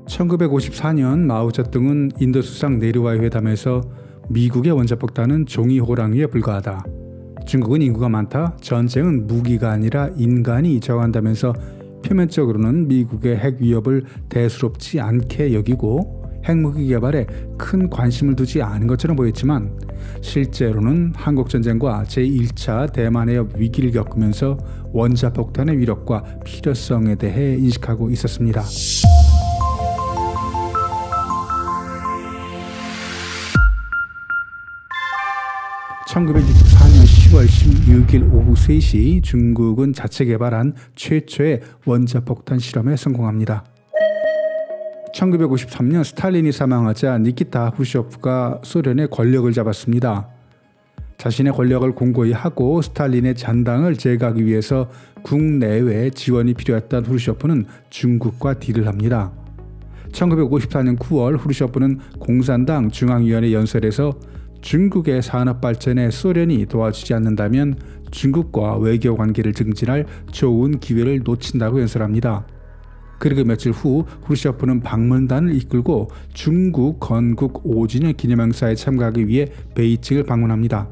1954년 마오쩌둥은 인도 수상 내류와의 회담에서 미국의 원자폭탄은 종이 호랑이에 불과하다. 중국은 인구가 많다. 전쟁은 무기가 아니라 인간이 정한다면서 표면적으로는 미국의 핵 위협을 대수롭지 않게 여기고 핵무기 개발에 큰 관심을 두지 않은 것처럼 보였지만 실제로는 한국전쟁과 제1차 대만해협 위기를 겪으면서 원자폭탄의 위력과 필요성에 대해 인식하고 있었습니다. 1964년 10월 16일 오후 3시 중국은 자체 개발한 최초의 원자폭탄 실험에 성공합니다. 1953년 스탈린이 사망하자 니키타 후르쇼프가 소련의 권력을 잡았습니다. 자신의 권력을 공고히 하고 스탈린의 잔당을 제거하기 위해서 국내외 지원이 필요했던 후르쇼프는 중국과 딜을 합니다. 1954년 9월 후르쇼프는 공산당 중앙위원회 연설에서 중국의 산업 발전에 소련이 도와주지 않는다면 중국과 외교 관계를 증진할 좋은 기회를 놓친다고 연설합니다. 그리고 며칠 후 후르쇼프는 방문단을 이끌고 중국 건국 5주년 기념행사에 참가하기 위해 베이징을 방문합니다.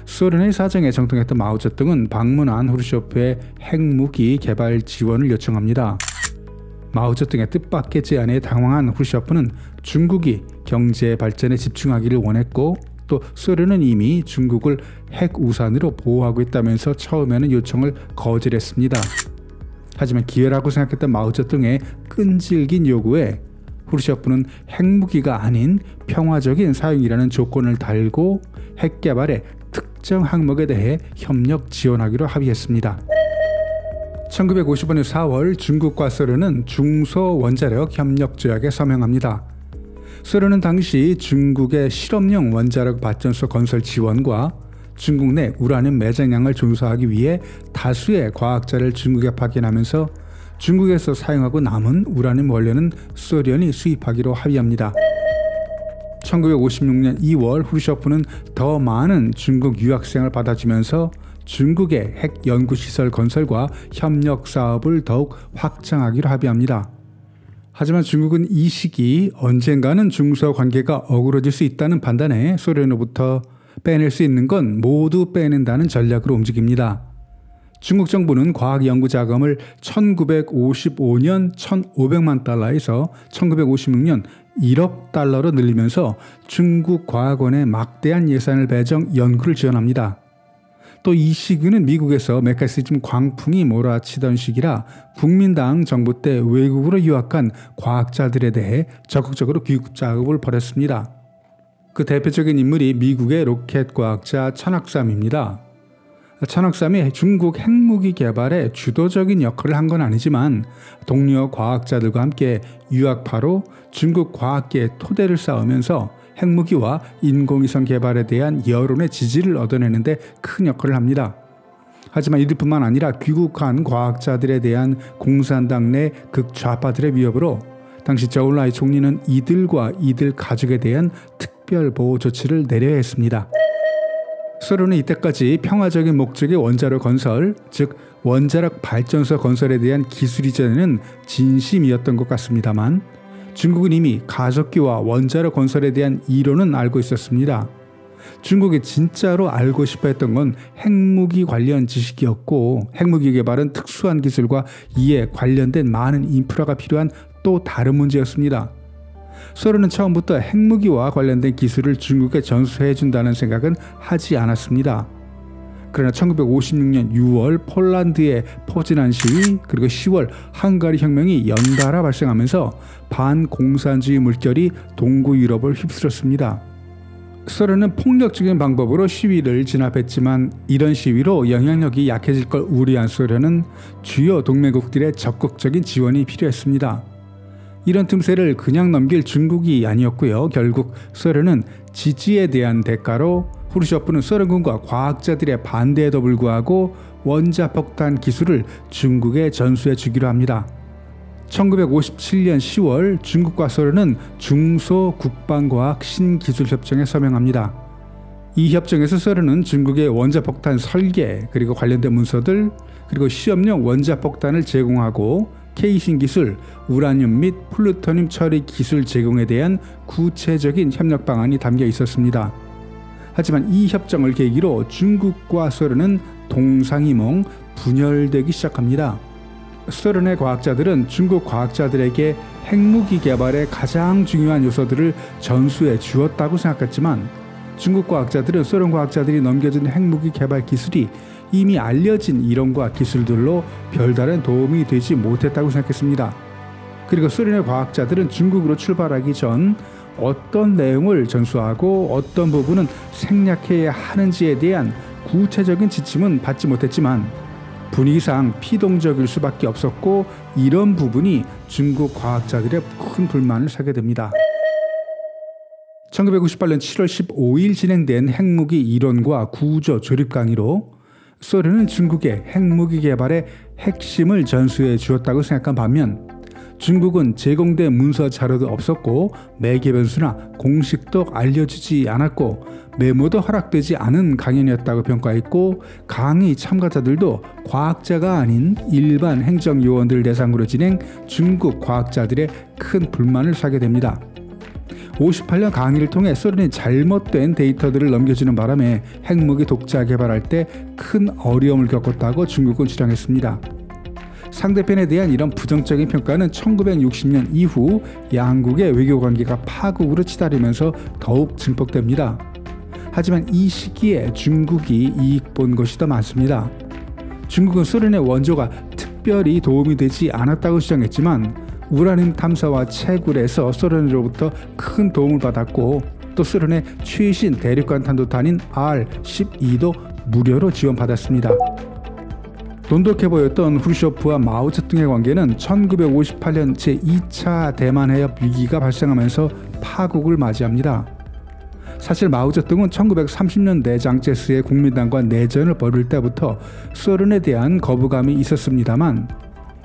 소련의 사정에 정통했던 마오쩌둥은 방문한 후르쇼프의 핵무기 개발 지원을 요청합니다. 마오쩌둥의 뜻밖의 제안에 당황한 후르쇼프는 중국이 경제 발전에 집중하기를 원했고 또 소련은 이미 중국을 핵우산으로 보호하고 있다면서 처음에는 요청을 거절했습니다. 하지만 기회라고 생각했던 마오쩌둥의 끈질긴 요구에 후르쇼프는 핵무기가 아닌 평화적인 사용이라는 조건을 달고 핵개발의 특정 항목에 대해 협력 지원하기로 합의했습니다. 1955년 4월 중국과 소련은 중소원자력 협력조약에 서명합니다. 소련은 당시 중국의 실험용 원자력 발전소 건설 지원과 중국 내 우라늄 매장량을 조사하기 위해 다수의 과학자를 중국에 파견하면서 중국에서 사용하고 남은 우라늄 원료는 소련이 수입하기로 합의합니다. 1956년 2월 후르쇼프는 더 많은 중국 유학생을 받아주면서 중국의 핵 연구시설 건설과 협력 사업을 더욱 확장하기로 합의합니다. 하지만 중국은 이 시기 언젠가는 중소 관계가 어그러질 수 있다는 판단에 소련으로부터 빼낼 수 있는 건 모두 빼낸다는 전략으로 움직입니다. 중국 정부는 과학 연구 자금을 1955년 1,500만 달러에서 1956년 1억 달러로 늘리면서 중국 과학원에 막대한 예산을 배정 연구를 지원합니다. 또 이 시기는 미국에서 메카시즘 광풍이 몰아치던 시기라 국민당 정부 때 외국으로 유학한 과학자들에 대해 적극적으로 귀국 작업을 벌였습니다. 그 대표적인 인물이 미국의 로켓 과학자 천학삼입니다. 천학삼이 중국 핵무기 개발에 주도적인 역할을 한 건 아니지만 동료 과학자들과 함께 유학파로 중국 과학계의 토대를 쌓으면서 핵무기와 인공위성 개발에 대한 여론의 지지를 얻어내는 데 큰 역할을 합니다. 하지만 이들뿐만 아니라 귀국한 과학자들에 대한 공산당 내 극좌파들의 위협으로 당시 저울라이 총리는 이들과 이들 가족에 대한 특별 보호 조치를 내려야 했습니다. 소련은 이때까지 평화적인 목적의 원자로 건설, 즉 원자력 발전소 건설에 대한 기술 이전에는 진심이었던 것 같습니다만 중국은 이미 가속기와 원자로 건설에 대한 이론은 알고 있었습니다. 중국이 진짜로 알고 싶어 했던 건 핵무기 관련 지식이었고 핵무기 개발은 특수한 기술과 이에 관련된 많은 인프라가 필요한 또 다른 문제였습니다. 소련은 처음부터 핵무기와 관련된 기술을 중국에 전수해 준다는 생각은 하지 않았습니다. 그러나 1956년 6월 폴란드의 포즈난 시위 그리고 10월 헝가리 혁명이 연달아 발생하면서 반공산주의 물결이 동구 유럽을 휩쓸었습니다. 소련은 폭력적인 방법으로 시위를 진압했지만 이런 시위로 영향력이 약해질 걸 우려한 소련은 주요 동맹국들의 적극적인 지원이 필요했습니다. 이런 틈새를 그냥 넘길 중국이 아니었고요. 결국 소련은 지지에 대한 대가로 후르쇼프는 소련군과 과학자들의 반대에도 불구하고 원자폭탄 기술을 중국에 전수해 주기로 합니다. 1957년 10월 중국과 소련은 중소국방과학 신기술협정에 서명합니다. 이 협정에서 소련은 중국의 원자폭탄 설계 그리고 관련된 문서들 그리고 시험용 원자폭탄을 제공하고 케이싱 기술, 우라늄 및 플루토늄 처리 기술 제공에 대한 구체적인 협력 방안이 담겨 있었습니다. 하지만 이 협정을 계기로 중국과 소련은 동상이몽, 분열되기 시작합니다. 소련의 과학자들은 중국 과학자들에게 핵무기 개발의 가장 중요한 요소들을 전수해 주었다고 생각했지만, 중국 과학자들은 소련 과학자들이 넘겨준 핵무기 개발 기술이 이미 알려진 이론과 기술들로 별다른 도움이 되지 못했다고 생각했습니다. 그리고 소련의 과학자들은 중국으로 출발하기 전 어떤 내용을 전수하고 어떤 부분은 생략해야 하는지에 대한 구체적인 지침은 받지 못했지만, 분위기상 피동적일 수밖에 없었고, 이런 부분이 중국 과학자들의 큰 불만을 사게 됩니다. 1998년 7월 15일 진행된 핵무기 이론과 구조 조립 강의로 소련은 중국의 핵무기 개발의 핵심을 전수해 주었다고 생각한 반면, 중국은 제공된 문서 자료도 없었고 매개 변수나 공식도 알려주지 않았고 메모도 허락되지 않은 강연이었다고 평가했고, 강의 참가자들도 과학자가 아닌 일반 행정요원들 대상으로 진행 중국 과학자들의 큰 불만을 사게 됩니다. 58년 강의를 통해 소련이 잘못된 데이터들을 넘겨주는 바람에 핵무기 독자 개발할 때 큰 어려움을 겪었다고 중국은 주장했습니다. 상대편에 대한 이런 부정적인 평가는 1960년 이후 양국의 외교관계가 파국으로 치달으면서 더욱 증폭됩니다. 하지만 이 시기에 중국이 이익 본 것이 더 많습니다. 중국은 소련의 원조가 특별히 도움이 되지 않았다고 주장했지만, 우라늄 탐사와 채굴에서 소련으로부터 큰 도움을 받았고, 또 소련의 최신 대륙간 탄도탄인 R-12도 무료로 지원받았습니다. 돈독해 보였던 후르쇼프와 마오쩌둥의 관계는 1958년 제2차 대만해협 위기가 발생하면서 파국을 맞이합니다. 사실 마오쩌둥은 1930년대 장제스의 국민당과 내전을 벌일 때부터 소련에 대한 거부감이 있었습니다만,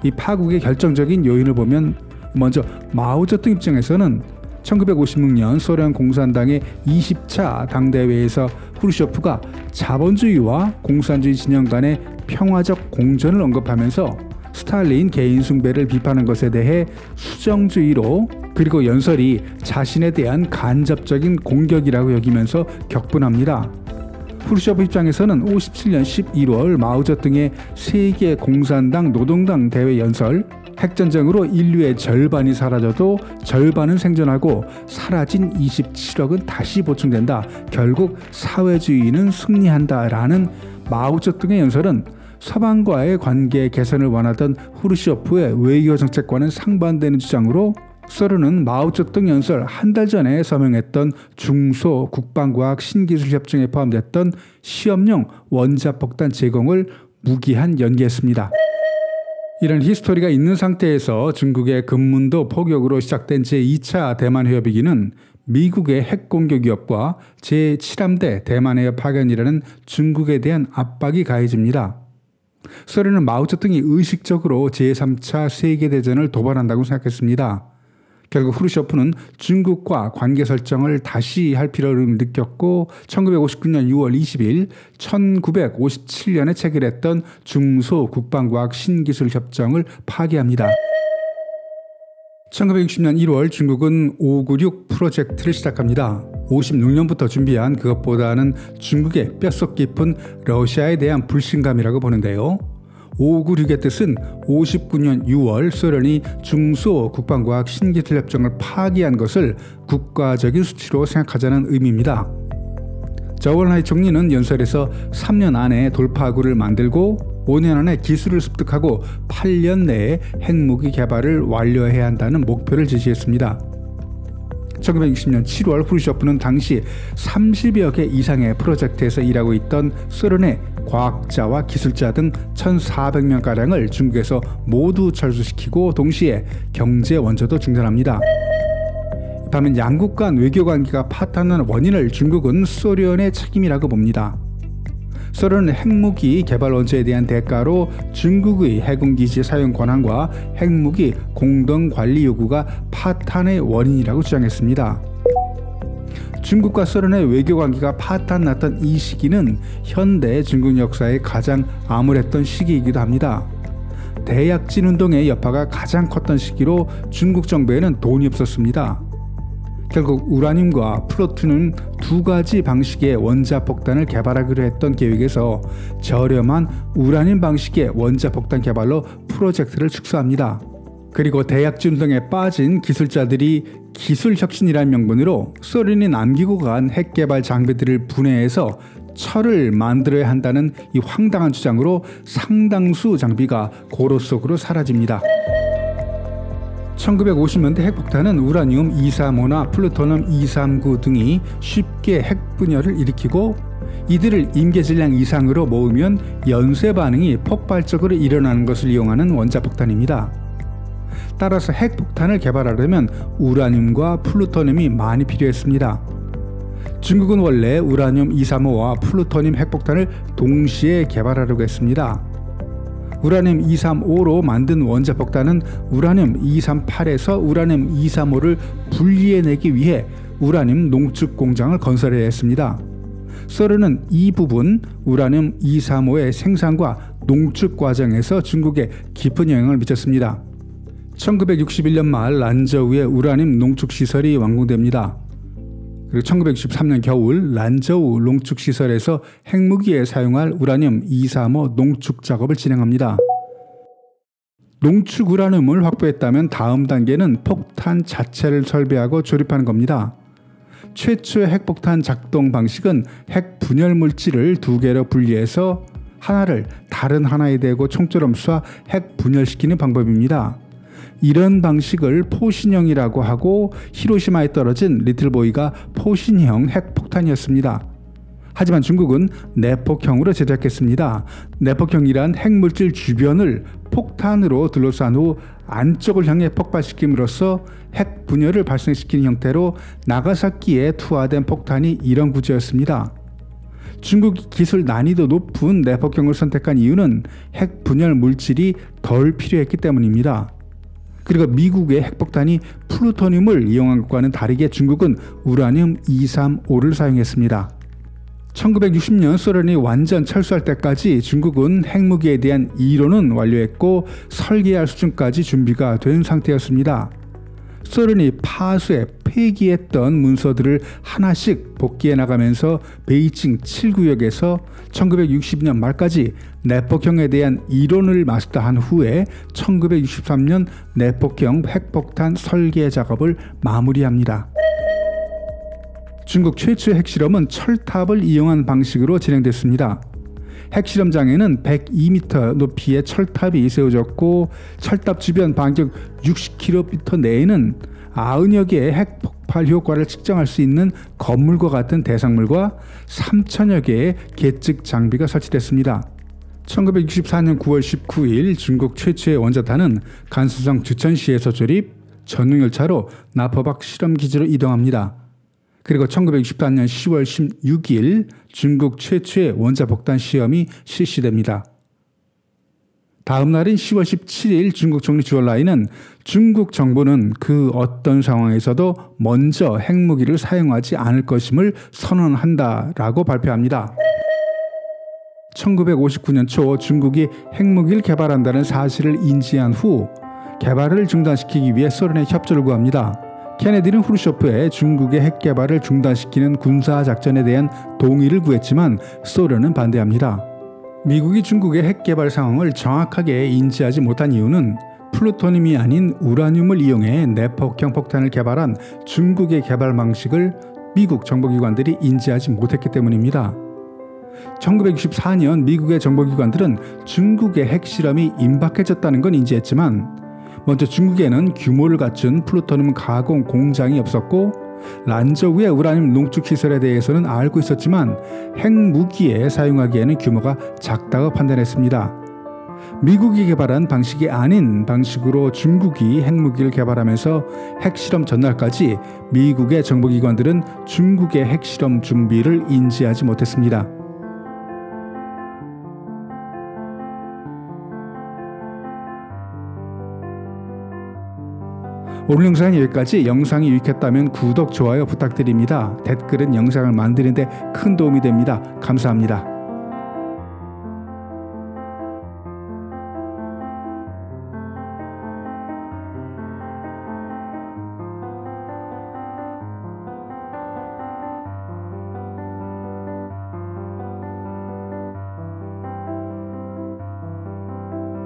이 파국의 결정적인 요인을 보면 먼저 마오쩌둥 입장에서는 1956년 소련 공산당의 20차 당대회에서 후르쇼프가 자본주의와 공산주의 진영 간의 평화적 공존을 언급하면서 스탈린 개인 숭배를 비판한 것에 대해 수정주의로, 그리고 연설이 자신에 대한 간접적인 공격이라고 여기면서 격분합니다. 후르쇼프 입장에서는 57년 11월 마오쩌둥의 세계 공산당 노동당 대회 연설, 핵전쟁으로 인류의 절반이 사라져도 절반은 생존하고 사라진 27억은 다시 보충된다. 결국 사회주의는 승리한다. 라는 마오쩌둥의 연설은 서방과의 관계 개선을 원하던 후르쇼프의 외교 정책과는 상반되는 주장으로, 소련은 마오쩌둥 연설 한 달 전에 서명했던 중소 국방과학 신기술 협정에 포함됐던 시험용 원자폭탄 제공을 무기한 연기했습니다. 이런 히스토리가 있는 상태에서 중국의 금문도 포격으로 시작된 제2차 대만해협위기는 미국의 핵공격 위협과 제7함대 대만해협 파견이라는 중국에 대한 압박이 가해집니다. 소련은 마오쩌둥이 의식적으로 제3차 세계대전을 도발한다고 생각했습니다. 결국 후르쇼프는 중국과 관계 설정을 다시 할 필요를 느꼈고 1959년 6월 20일 1957년에 체결했던 중소 국방과학 신기술 협정을 파기합니다. 1960년 1월 중국은 596 프로젝트를 시작합니다. 56년부터 준비한 그것보다는 중국의 뼛속 깊은 러시아에 대한 불신감이라고 보는데요. 596의 뜻은 59년 6월 소련이 중소 국방과학 신기술 협정을 파기한 것을 국가적인 수치로 생각하자는 의미입니다. 저우엔하이 총리는 연설에서 3년 안에 돌파구를 만들고 5년 안에 기술을 습득하고 8년 내에 핵무기 개발을 완료해야 한다는 목표를 제시했습니다. 1960년 7월 후르쇼프는 당시 30여 개 이상의 프로젝트에서 일하고 있던 소련의 과학자와 기술자 등 1,400명가량을 중국에서 모두 철수시키고 동시에 경제 원조도 중단합니다. 반면 양국 간 외교관계가 파탄난 원인을 중국은 소련의 책임이라고 봅니다. 소련은 핵무기 개발 원조에 대한 대가로 중국의 해군기지 사용 권한과 핵무기 공동관리 요구가 파탄의 원인이라고 주장했습니다. 중국과 소련의 외교관계가 파탄났던 이 시기는 현대 중국 역사의 가장 암울했던 시기이기도 합니다. 대약진 운동의 여파가 가장 컸던 시기로 중국 정부에는 돈이 없었습니다. 결국 우라늄과 플루토늄 두 가지 방식의 원자폭탄을 개발하기로 했던 계획에서 저렴한 우라늄 방식의 원자폭탄 개발로 프로젝트를 축소합니다. 그리고 대약진 운동에 빠진 기술자들이 기술혁신이라는 명분으로 소련이 남기고 간 핵개발 장비들을 분해해서 철을 만들어야 한다는 이 황당한 주장으로 상당수 장비가 고로 속으로 사라집니다. 1950년대 핵폭탄은 우라늄 235나 플루토늄 239 등이 쉽게 핵분열을 일으키고 이들을 임계질량 이상으로 모으면 연쇄 반응이 폭발적으로 일어나는 것을 이용하는 원자폭탄입니다. 따라서 핵폭탄을 개발하려면 우라늄과 플루토늄이 많이 필요했습니다. 중국은 원래 우라늄 235와 플루토늄 핵폭탄을 동시에 개발하려고 했습니다. 우라늄 235로 만든 원자폭탄은 우라늄 238에서 우라늄 235를 분리해내기 위해 우라늄 농축 공장을 건설해야 했습니다. 소련은 이 부분 우라늄 235의 생산과 농축 과정에서 중국에 깊은 영향을 미쳤습니다. 1961년 말 란저우의 우라늄 농축시설이 완공됩니다. 그리고 1963년 겨울 란저우 농축시설에서 핵무기에 사용할 우라늄 235 농축 작업을 진행합니다. 농축 우라늄을 확보했다면 다음 단계는 폭탄 자체를 설비하고 조립하는 겁니다. 최초의 핵폭탄 작동 방식은 핵 분열 물질을 두 개로 분리해서 하나를 다른 하나에 대고 총처럼 쏴 핵 분열시키는 방법입니다. 이런 방식을 포신형이라고 하고 히로시마에 떨어진 리틀보이가 포신형 핵폭탄이었습니다. 하지만 중국은 내폭형으로 제작했습니다. 내폭형이란 핵물질 주변을 폭탄으로 둘러싼 후 안쪽을 향해 폭발시킴으로써 핵 분열을 발생시키는 형태로 나가사키에 투하된 폭탄이 이런 구조였습니다. 중국이 기술 난이도 높은 내폭형을 선택한 이유는 핵 분열 물질이 덜 필요했기 때문입니다. 그리고 미국의 핵폭탄이 플루토늄을 이용한 것과는 다르게 중국은 우라늄 235를 사용했습니다. 1960년 소련이 완전 철수할 때까지 중국은 핵무기에 대한 이론은 완료했고 설계할 수준까지 준비가 된 상태였습니다. 소련이 파수해 폐기했던 문서들을 하나씩 복귀해 나가면서 베이징 7구역에서 1962년 말까지 내폭형에 대한 이론을 마스터한 후에 1963년 내폭형 핵폭탄 설계 작업을 마무리합니다. 중국 최초의 핵실험은 철탑을 이용한 방식으로 진행됐습니다. 핵실험장에는 102m 높이의 철탑이 세워졌고 철탑 주변 반경 60km 내에는 90여 개의 핵폭발 효과를 측정할 수 있는 건물과 같은 대상물과 3,000여 개의 계측 장비가 설치됐습니다. 1964년 9월 19일 중국 최초의 원자탄은 간수성 주천시에서 조립, 전용열차로 나포박 실험기지로 이동합니다. 그리고 1964년 10월 16일 중국 최초의 원자폭탄 시험이 실시됩니다. 다음 날인 10월 17일 중국 총리 주얼라이는 중국 정부는 그 어떤 상황에서도 먼저 핵무기를 사용하지 않을 것임을 선언한다라고 발표합니다. 1959년 초 중국이 핵무기를 개발한다는 사실을 인지한 후 개발을 중단시키기 위해 소련에 협조를 구합니다. 케네디는 후르쇼프의 중국의 핵 개발을 중단시키는 군사작전에 대한 동의를 구했지만 소련은 반대합니다. 미국이 중국의 핵 개발 상황을 정확하게 인지하지 못한 이유는 플루토늄이 아닌 우라늄을 이용해 내폭형 폭탄을 개발한 중국의 개발 방식을 미국 정보기관들이 인지하지 못했기 때문입니다. 1964년 미국의 정보기관들은 중국의 핵실험이 임박해졌다는 건 인지했지만 먼저 중국에는 규모를 갖춘 플루토늄 가공 공장이 없었고 란저우의 우라늄 농축시설에 대해서는 알고 있었지만 핵무기에 사용하기에는 규모가 작다고 판단했습니다. 미국이 개발한 방식이 아닌 방식으로 중국이 핵무기를 개발하면서 핵실험 전날까지 미국의 정보기관들은 중국의 핵실험 준비를 인지하지 못했습니다. 오늘 영상은 여기까지. 영상이 유익했다면 구독, 좋아요 부탁드립니다. 댓글은 영상을 만드는 데 큰 도움이 됩니다. 감사합니다.